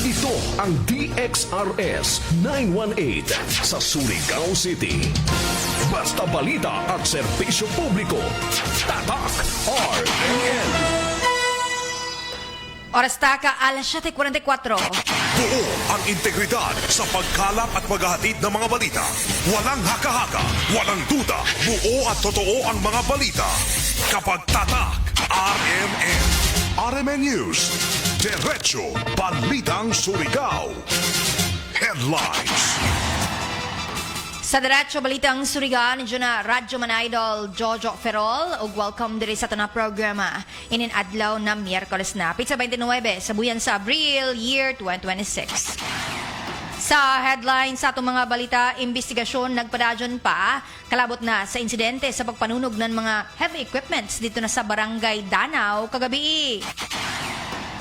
Ito ang DXRS 918 sa Surigao City. Basta balita at serbisyo publiko. Tatak RMN. Oras taka alas 7:44. Buo ang integridad sa pagkalap at paghahatid ng mga balita. Walang haka-haka, walang duda, buo at totoo ang mga balita. Kapag tatak, RMN. RMN News. Diretso, Balitang Surigao. Headlines. Sa Diretso Balitang Surigao, nandiyo na Radyo Man Idol Jojo Ferrol ug welcome diri sa tunang programa inin adlaw na Miyerkules na Pizza 29 sa buyan sa Abril year 2026. Sa headline sa atong mga balita, investigasyon nagpadadyon pa kalabot na sa insidente sa pagpanunog ng mga heavy equipments dito na sa Barangay Danao kagabi.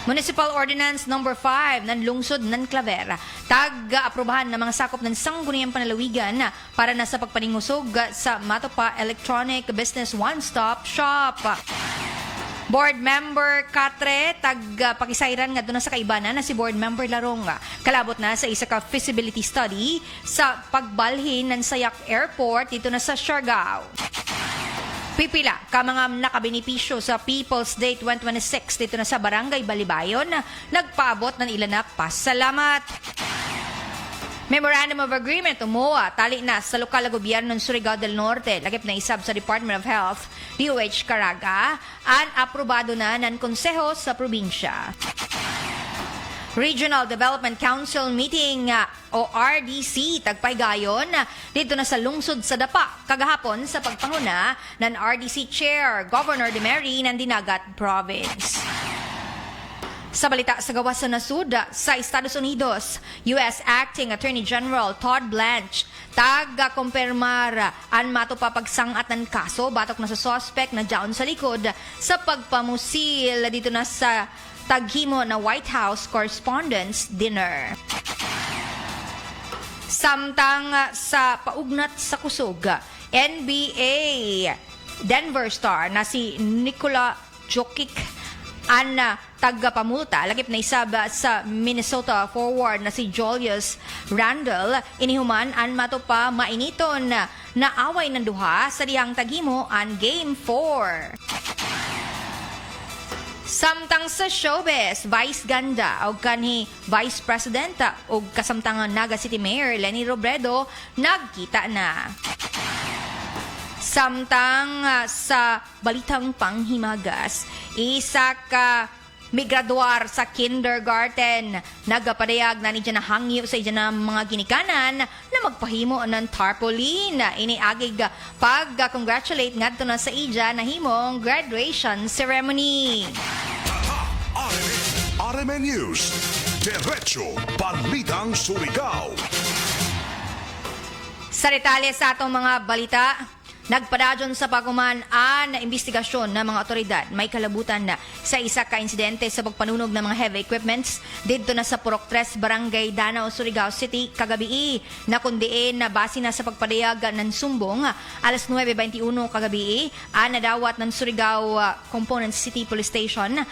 Municipal Ordinance No. 5 ng lungsod ng Claver, tag-aprobahan ng mga sakop ng sangguniang panalawigan para na sa pagpaningusog sa Matopa Electronic Business One-Stop Shop. Board Member Katre, tag-pakisayran nga doon sa kaibanan na si Board Member Larong. Kalabot na sa isa ka feasibility study sa pagbalhin ng Sayak Airport dito na sa Siargao. Pipila ka mga nakabenepisyo sa People's Day 2026 dito na sa Barangay Balibayon, nagpaabot ng ilan na pasalamat. Memorandum of Agreement umuha tali na sa lokal na gobyerno ng Surigao del Norte, lagip na isab sa Department of Health, DOH Caraga, an aprobado na ng konseho sa probinsya. Regional Development Council meeting o RDC tagpaygayon dito na sa lungsod sa Dapa kagahapon sa pagpanguna ng RDC Chair Governor Demery ng Dinagat Province. Sa balita sa gawas sa nasud sa Estados Unidos, U.S. Acting Attorney General Todd Blanche taga-kumpirmar ang matupapagsangat ng kaso batok na sa suspect na diyan sa likod sa pagpamusil dito na sa taghimo na White House Correspondents' Dinner. Samtang sa paugnat sa kusog, NBA Denver star na si Nikola Jokic ang taga-pamulta lagip na isab sa Minnesota forward na si Julius Randle inihuman ang matupa mainiton na away ng duha sa dihang taghimo ang Game 4. Samtang sa showbiz, Vice Ganda o kanhi Vice Presidenta o kasamtangan Naga City Mayor Lenny Robredo nagkita na. Samtang sa balitang panghimagas, isa ka migraduar sa kindergarten nagapadayag na niya na hangyo sa iyan ng mga ginikanan na magpahimo ng tarpaulin. Iniagig pag-congratulate ngadto na sa iya na himong graduation ceremony. RMN News. Diretso, Balitang Surigao. Sa detalye sa atong mga balita, nagpadadyon sa paguman na investigasyon ng mga otoridad may kalabutan na sa isa ka insidente sa pagpanunog ng mga heavy equipments dito na sa Purok 3, Barangay Danao, Surigao City kagabi na kundiin na base na sa pagpadayag ng sumbong alas 9:21 kagabi nadawat ng Surigao Component City Police Station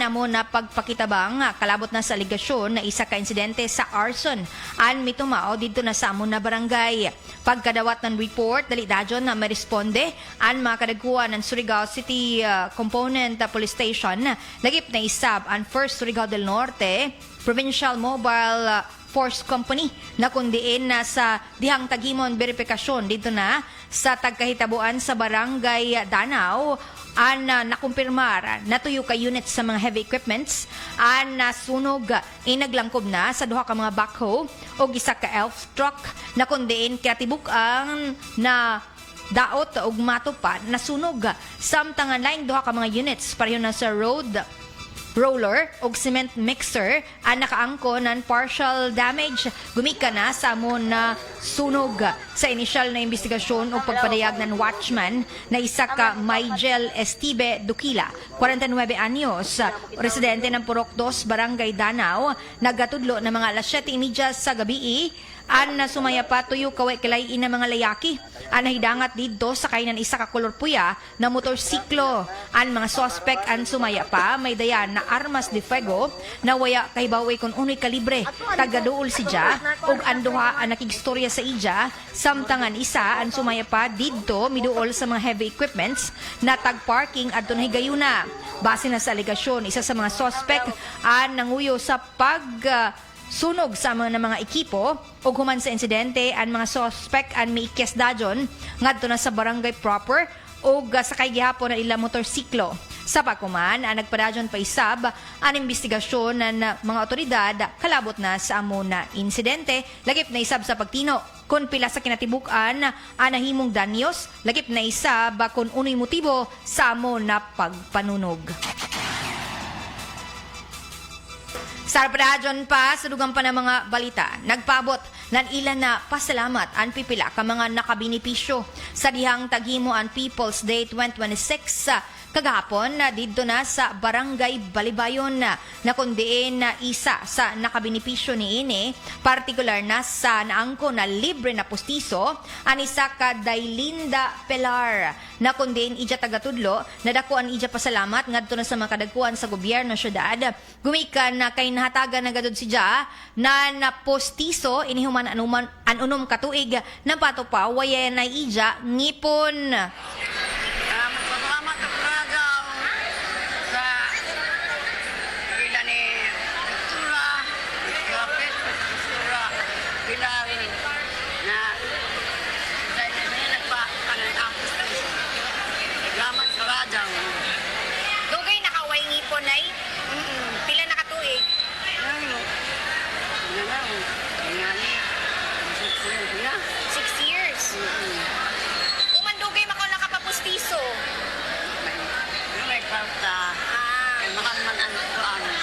mo na pagpakitabang kalabot na sa aligasyon na isa ka insidente sa arson mitumao dito na sa amon na barangay. Pagkadawat ng report dali dadyon na responde ang mga kadagkuhan ng Surigao City Component Police Station. Lagip na isab ang First Surigao del Norte Provincial Mobile Force Company na kundiin na sa dihang tagimon verifikasyon dito na sa tagkahitabuan sa Barangay Danao nakumpirmar na tuyo ka units sa mga heavy equipments nasunog inaglangkob na sa duha ka mga backhoe o isa ka elf truck na kundiin katibuk ang na daot ug matupa nasunog samtang laing duha ka mga units pareho na sa road roller ug cement mixer nakaangko ng partial damage gumika na sa amon na sunog sa inisyal na investigasyon ug pagpadayag ng watchman na isa ka Maygel Estibe Dukila 49 anyos residente ng Purok 2 Barangay Danao nagatudlo na mga alas 7:30 sa gabi an sumaya pa tuyo kaway kilay ina mga layaki. An nahidangat didto sa kainan isa ka kolor puya na motorsiklo. An mga suspect an sumaya pa may dayan na armas de fuego na waya kay baway kun unoy kalibre. Tagaduol si Ja ug an duha an nakigstorya sa ija samtangan isa an sumaya pa didto miduol sa mga heavy equipments na tag-parking adto na higayuna. Base na sa alegasyon, isa sa mga suspect an nanguyo sa sunog sa mga ekipo ug human sa insidente ang mga suspect an miikyas dajon ngadto na sa barangay proper ug sakay gihapon na ila motorsiklo. Sa pagkuman, ang nagpadadyon pa isab ang investigasyon ng mga otoridad kalabot na sa amo na insidente, lagip na isab sa pagtino kung pila sa kinatibukan ang nahimong danyos, lagip na isab kung unoy motibo sa amo na pagpanunog. Sa radyon pa, sa dugang pa ng mga balita, nagpabot ng ilan na pasalamat ang pipila ka mga nakabinipisyo sa dihang taghimo ang People's Day 2026 kagahapon na dito na sa Barangay Balibayon na kundiin na isa sa nakabinipisyo ni ini, partikular na sa naangko na libre na pustiso, ang isa ka Daylinda Pelar na kundiin ija tagatudlo na dako ang ija pasalamat ngadto na sa mga kadagkuan sa gobyerno syudad. Gumikan na kay nahatagan na gadud si Ja na pustiso inihuman anunom katuig na pato pa waya na ija ngipon. Dugay nakaway ngipon ay. Pila nakatuig. 6 years. Uman dugay makaw nakapapustiso.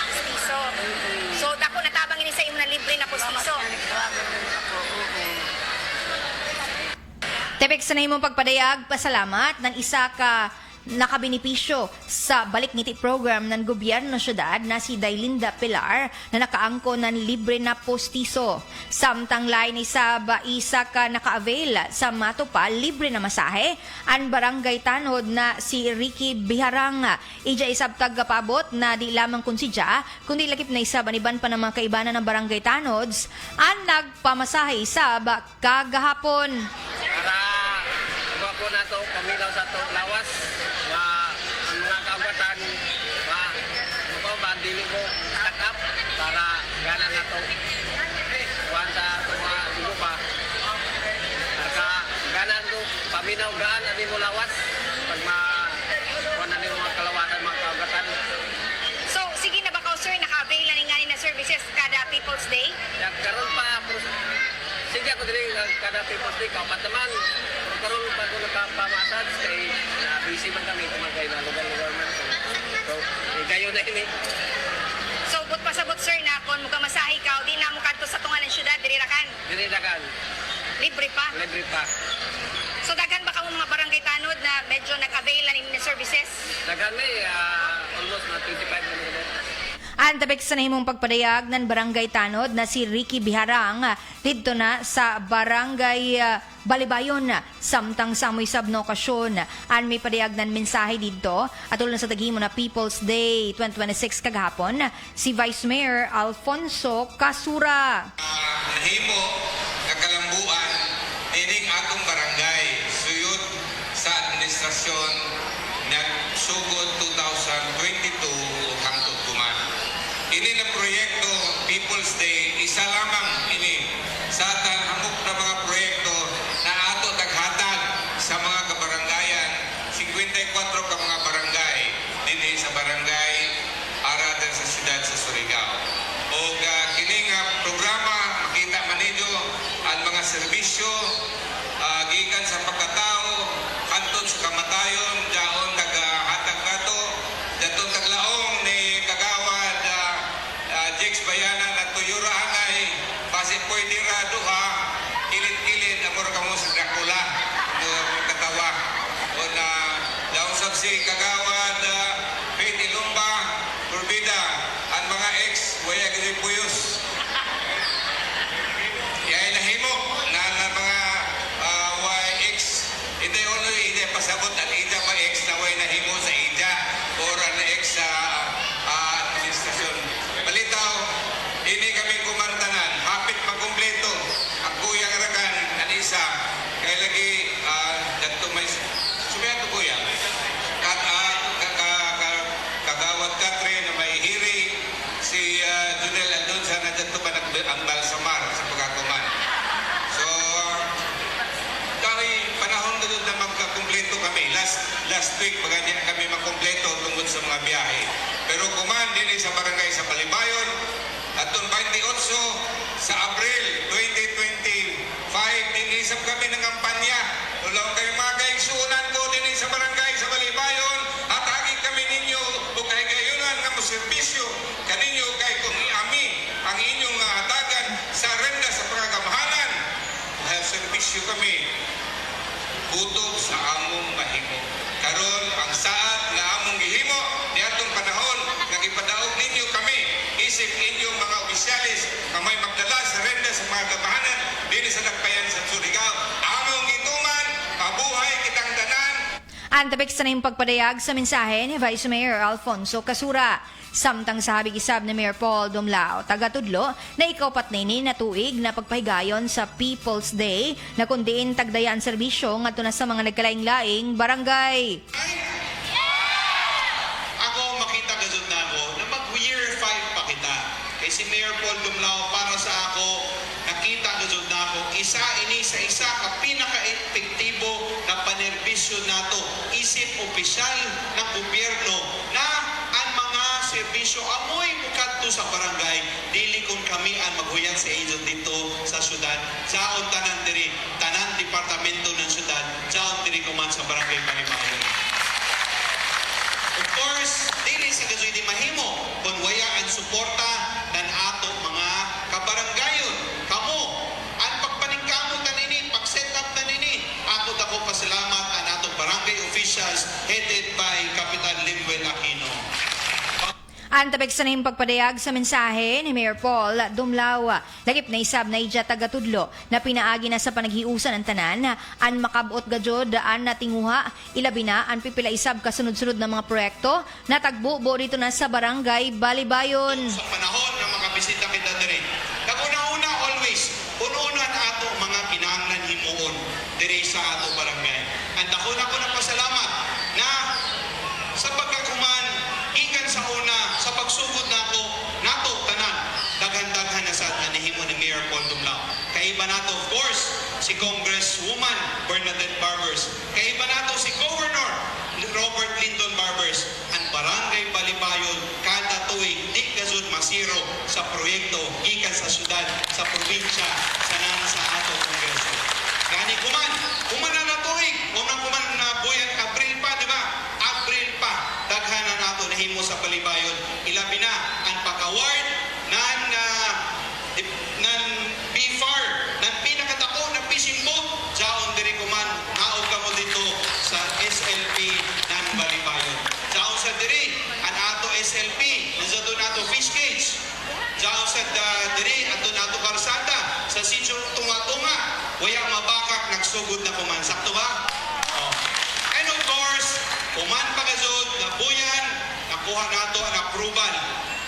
Pustiso. So dako natabang ini sa imo na libre na pustiso. Tepek sa nahimong pagpadayag, pasalamat ng isa ka nakabinipisyo sa balik ngiti program ng gobyerno syudad na si Daylinda Pilar na nakaangko ng libre na postiso. Samtang lain isa ka naka-avail sa Matopa libre na masahe ang barangay tanod na si Ricky Biharang. Ija isab taggapabot na di lamang kun si Ja kundi lakip na isab aniban pa ng mga kaibanan ng barangay tanods ang nagpamasahe isab kagahapon. Para po na to pamilaw sa to lawas nga ang mga kaagwatan ba dili ko cut up para gana na to kuhan sa mga dugo pa para gana to paminaw gaan ani mo lawas pag kuhan na mga kalawatan mga kaagwatan. So sige na ba kaw sir naka-avail na ni na services kada People's Day? Ya karon pa sige ako dili kada People's Day kaupat naman karon pa ko nagpamassage kay busy man kami kumagay na lugar-lugar man. So, kayo na ini. So but pasabot sir na kon muka masahe ka di na mo kadto sa tungan ng syudad diri ra kan. Dili dagan, Libre pa. libre pa. So dagan ba ka mga barangay tanod na medyo nag-avail na ni services? Dagan may almost na 25 minutes. Ang tabik sa nahimong pagpadayag ng barangay tanod na si Ricky Biharang dito na sa barangay Balibayon samtang sa amoy sab na okasyon ang may padayag ng mensahe dito at ulan sa taghimo na People's Day 2026 kagahapon si Vice Mayor Alfonso Casura. Nahimo nga kalambuan ining atong barangay suyod sa administrasyon nagsugod 2022 ug hangtod kuman. Ini na proyekto People's Day isa lamang ini sa hamok na mga proyekto na ato taghatag sa mga kabarangayan 54 ka mga barangay dinhi sa barangay Arada sa siyudad sa Surigao. O kini nga programa makita man ninyo ang mga serbisyo gikan sa pagkatao hantod sa kamatayon daon nagahatag nato datong taglaong ni kagawad Jex Bayanan at Tuyura Angay last week baga di na kami makompleto tungkol sa mga biyahe. Pero kuman din sa barangay sa Balibayon atong 28 sa Abril 2025 din isap kami ng kampanya. Ulaw kayo mga kaigsuunan ko din sa barangay sa Balibayon at aging kami ninyo o kay gayunan nga mo serbisyo kaninyo kay kung iami ang inyong mga hatagan sa renda sa pangagamahanan. Dahil serbisyo kami buto sa among mahimo. Karon ang saad nga among gihimo niadtong panahon nga ipadaog ninyo kami isip inyong mga opisyalis nga may magdala sa renda sa mga gamahanan dinhi sa Dakbayan sa Surigao. Among gituman, mabuhay kitang tanan. Antabik sa nang pagpadayag sa mensahe ni Vice Mayor Alfonso Casura. Samtang sa habig-isab ni Mayor Paul Dumlao, taga-tudlo na ikaw-pat na tuig na pagpahigayon sa People's Day na kundiin tagdayan serbisyo ngadto na sa mga nagkalaing-laing barangay. Ako makita gazud na ako na mag-year 5 pa kita. Kay si Mayor Paul Dumlao para sa ako nakita gazud na ako isa ini sa isa ka pinaka-epektibo na panerbisyo nato isip opisyal ng gobyerno na ang mga serbisyo amoy mukadto sa barangay dili kun kami ang maghuyan sa agent dito sa syudad saon tanan diri tanan departamento ng syudad saon diri kuman sa barangay Balibayon. Of course, dili sa gazoy di mahimo kung waya ang suporta ng ato mga kabaranggayon. Kamo, ang pagpaningkamot na nini, pag-set up na nini, ako dako pasalamat ang atong barangay officials headed by Kapitan Limuel Aquino. Antabik sa nang pagpadayag sa mensahe ni Mayor Paul Dumlao, lagip na isab na ija taga-tudlo na pinaagi na sa panaghiusan ng tanan, an makabot gajod an natinguha, ilabi na an pipila isab kasunod-sunod na mga proyekto na tagbubo dito na sa barangay Balibayon. Sa panahon na makabisita kita diri, naguna-una always, pununan ato mga kinahanglan himuon diri sa ato barangay. Ang dako na ko na pasalamat na sa pagkakuman gikan sa una sa pagsugod nako nato tanan daghan-daghan na sa anihimo ni Mayor Paul Dumlao. Kaiba nato of course si Congresswoman Bernadette Barbers. Kaiba nato si Governor Robert Lyndon Barbers. Ang barangay Balibayon kada tuig di gazud masiro sa proyekto gikan sa syudad, sa probinsya, sa nana sa ato kongreso. Gani kuman na tuig, unang kuman na buyan April pa, di ba? April pa, daghanan nato nahimo sa Balibayon. Ilabi na ang pag-award nan BFAR, nan pinakadako na fishing boat, jaon diri kuman, naog ka mo dito sa SLP nan Balibayon. Jaon sa diri, ang ato SLP, nato nato fish cage. Jaon sa diri, ato nato karsada, sa sitio tunga-tunga, wayang mabakak, nagsugod na kuman. Sakto ba? Oh. And of course, kuman pagazod, nabuyan, nakuha nato ang approval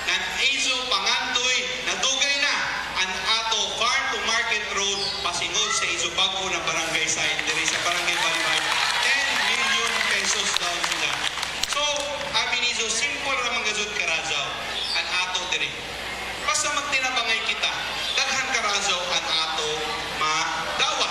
ng Izo Pangandoy, nadugay na ang ato farm to market road pasingod sa Izo Bago na barangay side, diri sa barangay Balibayon. 10 million pesos daw sila. So, amin Izo, simple ramang gazod karazaw, ang ato diri. Basta magtinabangay kita, daghan karazaw ang ato madawa.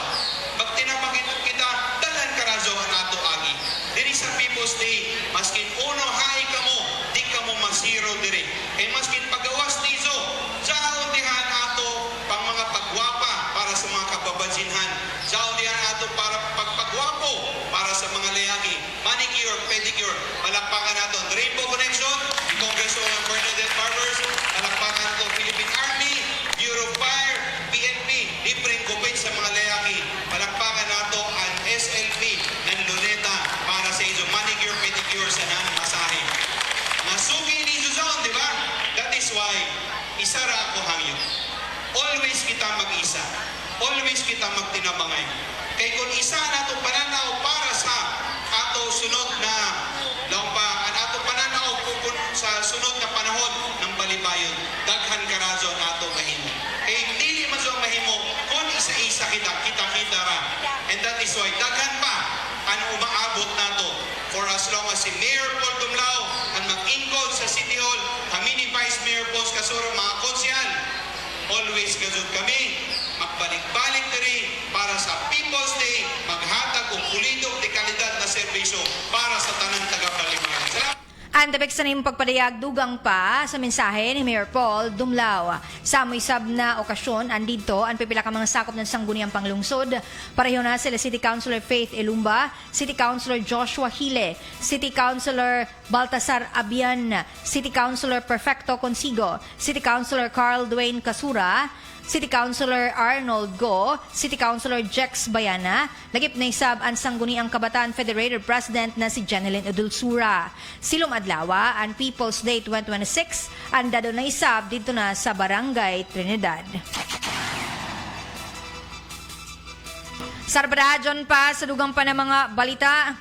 Magtinabangay kita, daghan karazaw ang ato agi. Diri sa People's Day, maskin uno hay kamo, di kamo masiro diri. E maskin pagawas nizo, jaon dihan ato pang mga pagwapa para sa mga kababansinhan. Jaon dihan ato para pagpagwapo para sa mga layagi. Manicure, pedicure, palakpakan nato ang Rainbow Connection, ni Congresswoman Bernadette Barbers, palakpakan nato Philippine Army, Bureau of Fire, PNP, libreng gupit sa mga layagi. Palakpakan nato ang SLP ng Luneta para sa iso manicure, pedicure sa nang masahe. Masugi ni Zuzon, di ba? That is why, isa ra ako hangyo. Always kita mag-isa. Always kita magtinabangay. Kay kung isa na itong pananaw para sa ato sunod na laumpa, ang ato pananaw sa sunod na panahon ng Balibayon, daghan karazo na ato mahimo. Kay dili man so mahimo, kung isa-isa kita ra. And that is why, daghan pa ang umaabot nato for as long as si Mayor Paul Dumlao ang mag-ingkod sa City Hall, kami ni Vice Mayor Paul Casoro, mga konsyal, always gazod kami, magbalik-balik diri para sa People's Day, maghatag og pulidog de kalidad na serbisyo para sa Ang tabik sa niyong pagpadayag dugang pa sa mensahe ni Mayor Paul Dumlao. Sa mo'y-sab na okasyon, andito ang pipila ka mga sakop ng sangguniang panglungsod. Pareho na sila City Councilor Faith Elumba, City Councilor Joshua Hile, City Councilor Baltasar Abian, City Councilor Perfecto Consigo, City Councilor Carl Dwayne Casura, City Councilor Arnold Go, City Councilor Jex Bayana, lagip na isab ang Sangguniang Kabataan Federated President na si Jeneline Odulsura. Silom adlawa ang People's Day 2026, ang dado na isab dito na sa Barangay Trinidad. Sarbadadyon pa sa dugang pa ng mga balita.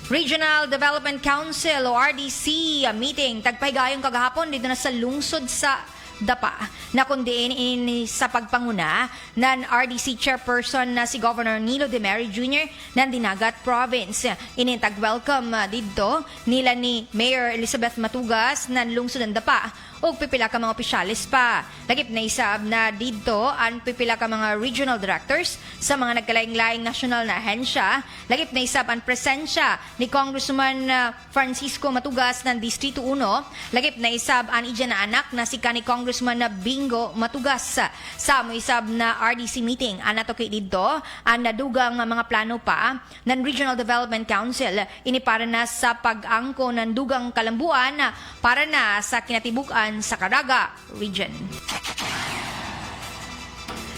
Regional Development Council o RDC meeting tagpahigayong kagahapon dito na sa lungsod sa Dapa na kundiin ini sa pagpanguna ng RDC chairperson na si Governor Nilo De Mary Jr. ng Dinagat Province. Inintag-welcome dito nila ni Mayor Elizabeth Matugas ng lungsod ng Dapa o pipila ka mga opisyalis pa. Lagip na isab na dito ang pipila ka mga regional directors sa mga nagkalaing-laing nasyonal na ahensya. Lagip na isab ang presensya ni Congressman Francisco Matugas ng Distrito 1. Lagip na isab ang idya na anak na si kani Congressman na Bingo Matugas. Sa mo isab na RDC meeting, ang natuki dito ang nadugang mga plano pa ng Regional Development Council. Ini para na sa pag-angko ng dugang kalambuan para na sa kinatibukan sa Caraga Region.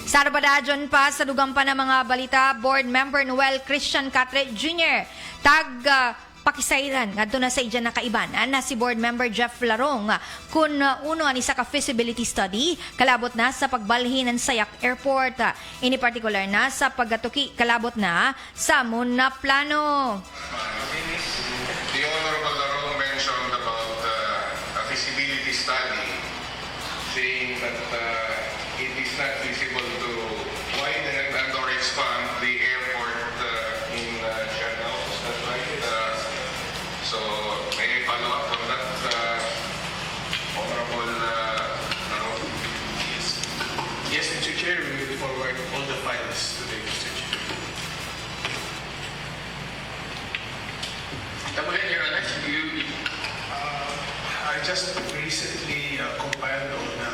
Sa Arbadadyon pa sa dugang pa ng mga balita, Board Member Noel Christian Catre Jr. Pakisairan ngadto na sa idya nakaiban na si Board Member Jeff Larong kun uno ani sa ka feasibility study kalabot na sa pagbalhin ng Sayak Airport. Ini particular na sa pagatuki kalabot na sa muna plano. The Honorable Larong mentioned about a feasibility study saying that it is not feasible to widen and or expand the airport in Siargao. Is that right? So may I follow up on that, Honorable Larong? Yes, Mr. Chair, we will forward all the files today, Mr. Chair. Your Honor, I just recently compiled all the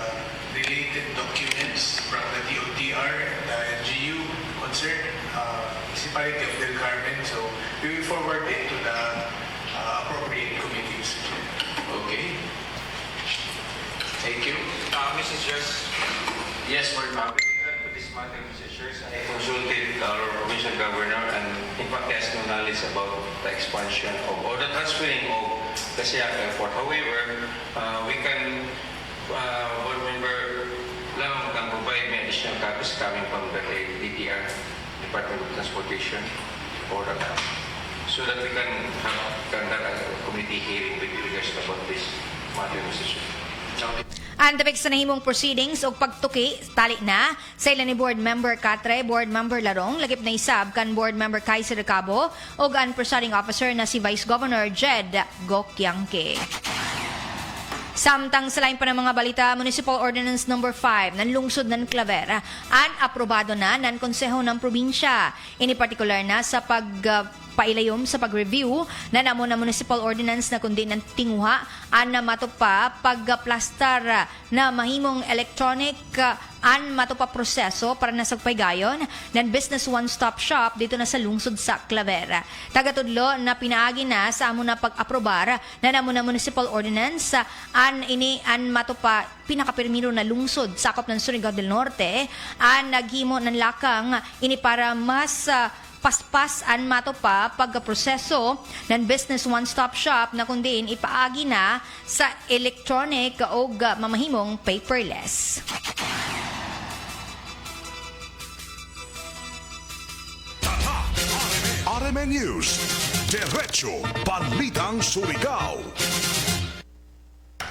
related documents from the DOTR and the LGU concerned municipality of Del Carmen, so we will forward it to the appropriate committee, Mr. Chair. Okay. Thank you. Mrs. Joyce, Yes, for with regard to this matter, Mrs. Joyce, I consulted our provincial governor and in fact he has no knowledge about the expansion of or the transferring of the Siak Airport. However, we can, board member Lam can provide me additional copies coming from the DTR, Department of Transportation, or so that we can conduct a committee hearing with regards about this matter, Mr. Chair. Ang tabik sa nahimong proceedings o pagtuki, tali na sa ilan ni Board Member Catre, Board Member Larong, lagip na isab kan Board Member Kaiser Cabo o ang presiding officer na si Vice Governor Jed Gokyangke. Samtang sa lain pa ng mga balita, Municipal Ordinance No. 5 ng lungsod ng Clavera ang aprobado na ng Konseho ng Probinsya. Ini particular na sa pailayom sa pag-review na namo na municipal ordinance na kundi ng tinguha an matupa pagplastar na mahimong electronic an matupa proseso para nasagpaygayon ng business one-stop shop dito na sa lungsod sa Clavera. Tagatudlo na pinaagi na sa amo na pag-aprobar na namo na municipal ordinance an matupa pinakapirmiro na lungsod sakop ng Surigao del Norte an naghimo ng lakang ini para mas paspas an mato pa pagkaproseso ng business one-stop shop na kundiin ipaagi na sa electronic o mamahimong paperless. RMN News, Diretso Balitang Surigao.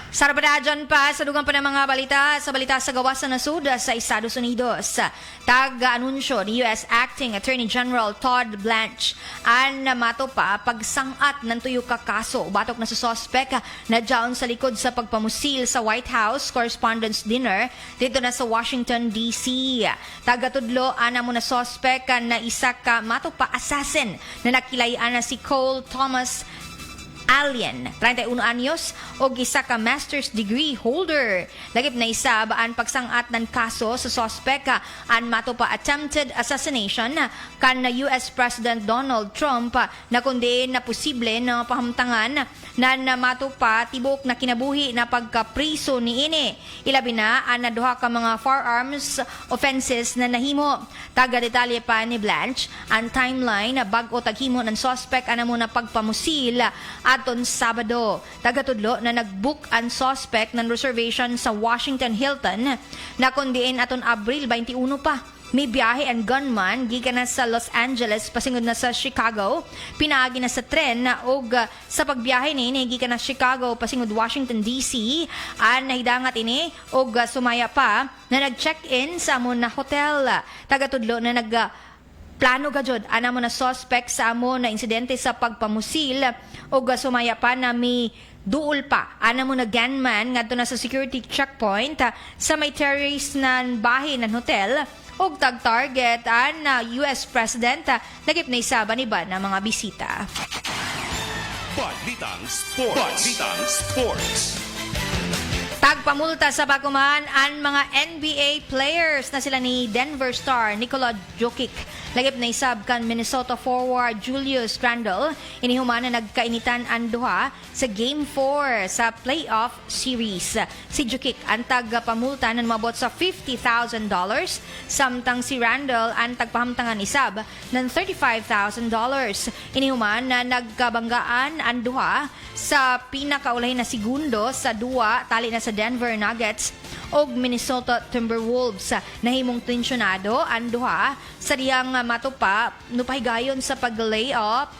Sarbadadyon pa sa dugang pa ng mga balita sa gawas sa nasud sa Estados Unidos. Tag-anunsyo ni U.S. Acting Attorney General Todd Blanche ang mato pa pagsangat ng tuyo ka kaso batok na sa sospek na dyaon sa likod sa pagpamusil sa White House Correspondents' Dinner dito na sa Washington, D.C. Tagatudlo ana mo na sospek na isa ka mato pa assassin na nakilayan na si Cole Thomas Alien, 31 anyos, o isa ka master's degree holder. Lagip na isa baan pagsangat ng kaso sa sospek an mato pa attempted assassination kan na US President Donald Trump na kundi na posible na pahamtangan na mato pa tibok na kinabuhi na pagkapriso ni ini. Ilabi na ang naduha ka mga firearms offenses na nahimo. Taga-detalye pa ni Blanche ang timeline na bag-o taghimo ng sospek ana mo na pagpamusil aton Sabado. Tagatudlo na nag-book ang suspect ng reservation sa Washington Hilton na kundiin aton Abril 21 pa. May biyahe ang gunman gikan na sa Los Angeles pasingod na sa Chicago. Pinaagi na sa tren og sa pagbiyahe ni gikan na Chicago pasingod Washington DC. An nahidangat ini og sumaya pa na nag-check-in sa amon na hotel. Tagatudlo na plano gajud ana mo na suspect sa amo na insidente sa pagpamusil o sumaya pa na may duol pa ana mo na gunman ngadto na sa security checkpoint sa may terrace nan bahay nan hotel og tag-target an US President nagip na isaba ni ba na mga bisita. Balitang Sports. Tagpamulta sa Baguman ang mga NBA players na sila ni Denver star Nikola Jokic. Lagip na isab kan Minnesota forward Julius Randle. Inihuman na nagkainitan ang duha sa Game 4 sa playoff series. Si Jokic ang tagpamulta na mabot sa $50,000 samtang si Randle ang tagpahamtangan isab ng $35,000. Inihuman na nagkabanggaan ang duha sa pinakaulahin na segundo sa duwa tali na sa Denver Nuggets og Minnesota Timberwolves. Nahimong tensyonado ang duha sa diyang matupa nupahigayon sa pag-layup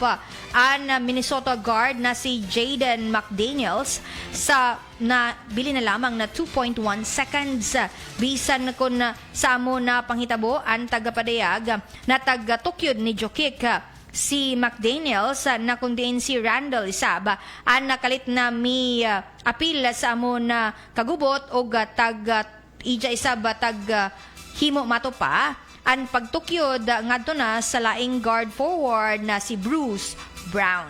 ang Minnesota guard na si Jaden McDaniels sa na bili na lamang na 2.1 seconds. Bisan kun sa amo na panghitabo ang tagapadayag na taga-tukyod ni Jokic si McDaniels na kundiin si Randle isab ang nakalit na mi apil sa amo na kagubot o ija isab himo mato pa ang pagtukyod ngadto na sa laing guard forward na si Bruce Brown.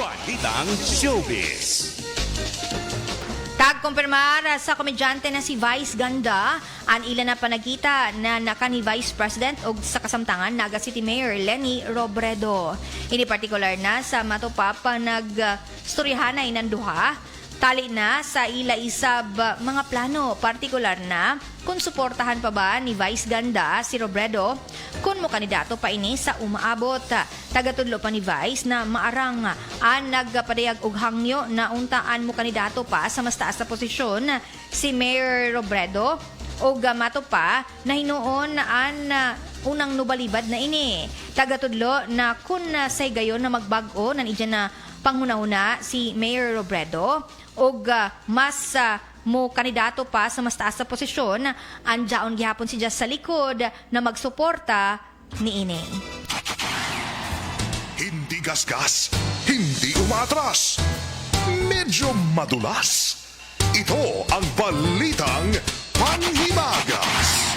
Balitang Showbiz. Tagkumpirmar sa komedyante na si Vice Ganda ang ilan na panagita na naka ni Vice President o sa kasamtangan Naga City Mayor Lenny Robredo. Ini partikular na sa matupap nag-storyahanay ng duha tali na sa ila isab mga plano, partikular na kung suportahan pa ba ni Vice Ganda si Robredo kung mo kandidato pa ini sa umaabot. Tagatudlo pa ni Vice na maarang ang nagpadayag og hangyo na untaan mo kandidato pa sa mas taas na posisyon si Mayor Robredo og mato pa na hinuon ang unang nubalibad na ini. Tagatudlo na kung sa gayon na magbag-o nan idya na panghuna-una si Mayor Robredo og mas mo kandidato pa sa mas taas na posisyon, andyaon gihapon si Just sa likod na magsuporta ni ini. Hindi gasgas, hindi umatras, medyo madulas. Ito ang Balitang Panghimagas.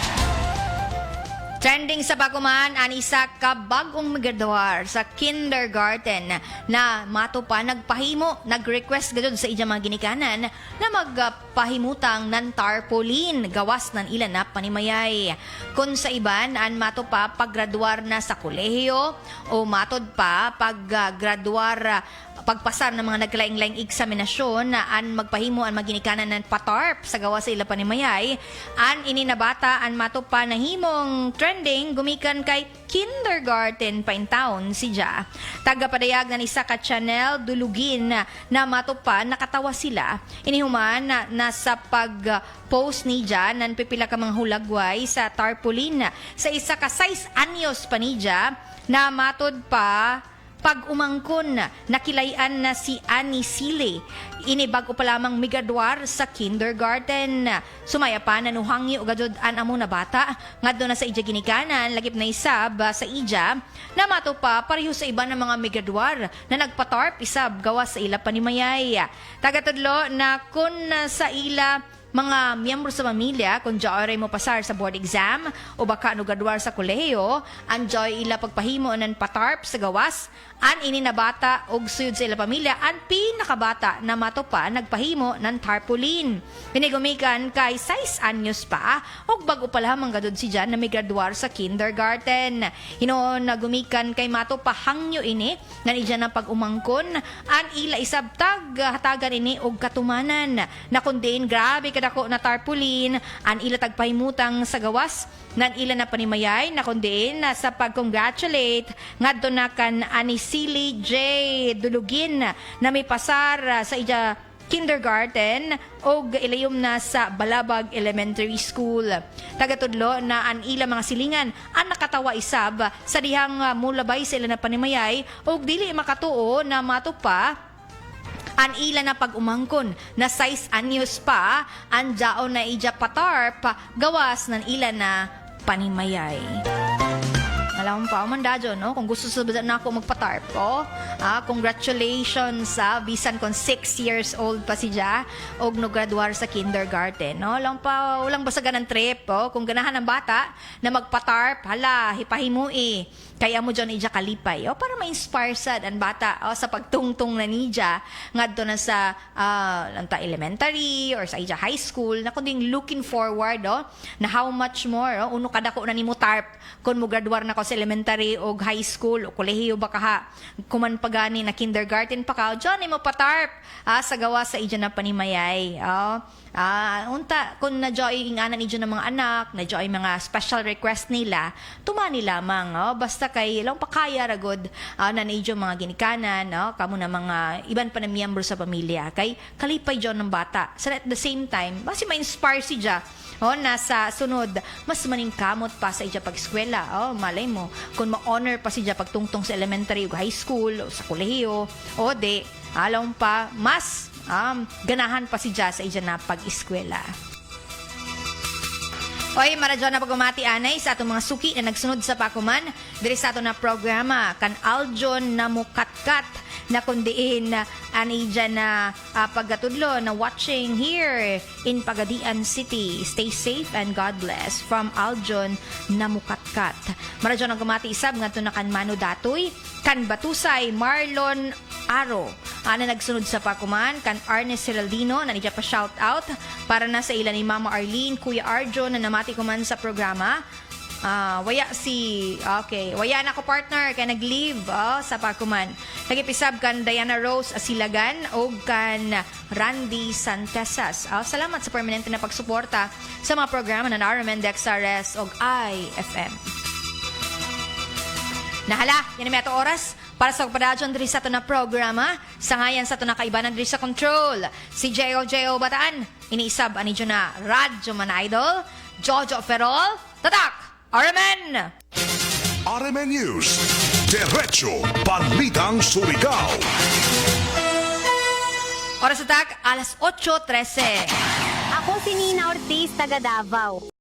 Trending sa Baguman, ang isa ka bagong migraduar sa kindergarten na mato pa nag-request gadod sa ija mga ginikanan na magpahimutang ng tarpaulin gawas ng ilan na panimayay. Kung sa iban, ang mato pa paggraduar na sa kolehiyo o matod pa paggraduar pagpasar ng mga naglaing-laing eksaminasyon na an magpahimo ang maginikanan ng patarp sa gawa sa ila panimayay, an ininabata an matupa na himong trending gumikan kay kindergarten pa in town si Ja. Tagapadayag na isa ka channel dulugin na matupa nakatawa sila. Inihuman na nasa pag-post ni Ja nan pipila ka mga hulagway sa tarpaulin sa isa ka 6 anyos pa ni Ja na matod pa pag umangkon, nakilayan na si Annie Sile. Inibago pa lamang migraduar sa kindergarten. Sumaya pa nanuhangi o gadod an amo na bata. Ngadto na sa ija ginikanan, lagip na isab sa ija, na mato pa pareho sa iba ng mga migraduar na nagpatarp isab gawa sa ila panimayay. Tagatudlo na kun sa ila mga miyembro sa pamilya kung joy mo pasar sa board exam o baka graduar sa kolehiyo, anjoy ila pagpahimo ng patarp sa gawas, an ini na bata og suyod sa ila pamilya, an pinakabata na matopa nagpahimo ng tarpaulin. Pinigumikan kay 6 anyos pa og bago pa lamang gadud si Jan na may graduar sa kindergarten. Hinoon na gumikan kay matopa hangyo ini nga ni Jan ang pag-umangkon, an ila isabtag hatagan ini og katumanan na kundin grabe kadako na tarpaulin, an ila tagpahimutang sa gawas nan ila na panimayay na kundin sa pag-congratulate ngadto na kan ani Silly J. Dulugin na may pasar sa ija kindergarten o ilayom na sa Balabag Elementary School. Tagatudlo na an ila mga silingan ang nakatawa isab sa dihang mulabay sa ila na panimayay o dili makatuo na matupa an ila na pag-umangkon na 6 anyos pa ang jaon na ija patarp gawas ng ila na panimayay. Alam pa, mandadyo, no? Kung gusto sabihin na ako magpatarp, congratulations, bisan kung 6 years old pa si Ja, og no graduar sa kindergarten, no? Alam pa, walang basagan ng trip, kung ganahan ng bata na magpatarp, hala, hipahimui, kaya mo dyan ija kalipay, para ma-inspire sad ang bata sa pagtungtong na nija, ngadto na sa elementary or sa ija high school, na kunding looking forward, na how much more, uno kadako na ni mo tarp, kung mo graduar na ko sa elementary o high school o kolehiyo baka ha kuman pagani na kindergarten pa ka dyan mo patarp sa gawa sa ija na panimayay unta kung na-joy ang anan ija ng mga anak na-joy mga special request nila tumani lamang basta kay lang pakaya ragod na ija mga ginikanan kamo na mga iban pa na miyembro sa pamilya kay kalipay dyan ng bata so at the same time basi ma-inspire si Ja nasa sunod, mas maningkamot pa sa ija pag-eskwela. Malay mo, kung ma-honor pa siya pagtungtong sa elementary o high school o sa kolehiyo, o de, alam pa, mas ganahan pa siya sa ija na pag-eskwela. Oy, maradyo na pagumati anay sa atong mga suki na nagsunod sa pakuman diri sa ato na programa kan Aljon na mukatkat na kundiin ani dyan na paggatudlo na watching here in Pagadian City. Stay safe and God bless from Aljon na mukatkat. Maradyo na gumati isab nga na kan Mano Datoy, kan Batusay Marlon Aro na nagsunod sa pakuman kan Ernest Heraldino na niya pa shout out para na sa ilan ni Mama Arlene, Kuya Arjo na namati ko man sa programa. Waya na ko partner kay nag-leave sa pakuman. Nagipisab kan Diana Rose Asilagan o kan Randy Santesas. Salamat sa permanente na pagsuporta sa mga programa ng RMN DexRS o IFM. Nahala, yan na may ato oras para sa kapadadyon diri sa ito na programa. Sa ngayan sa ito na kaibanan diri sa control. Si J.O. Bataan, iniisab ani dyan na Radyo Man Idol, Jojo Ferrol, Tatak! RMN! RMN News, Diretso Balitang Surigao. Oras atak, alas 8:13. Ako si Nina Ortiz, taga Davao.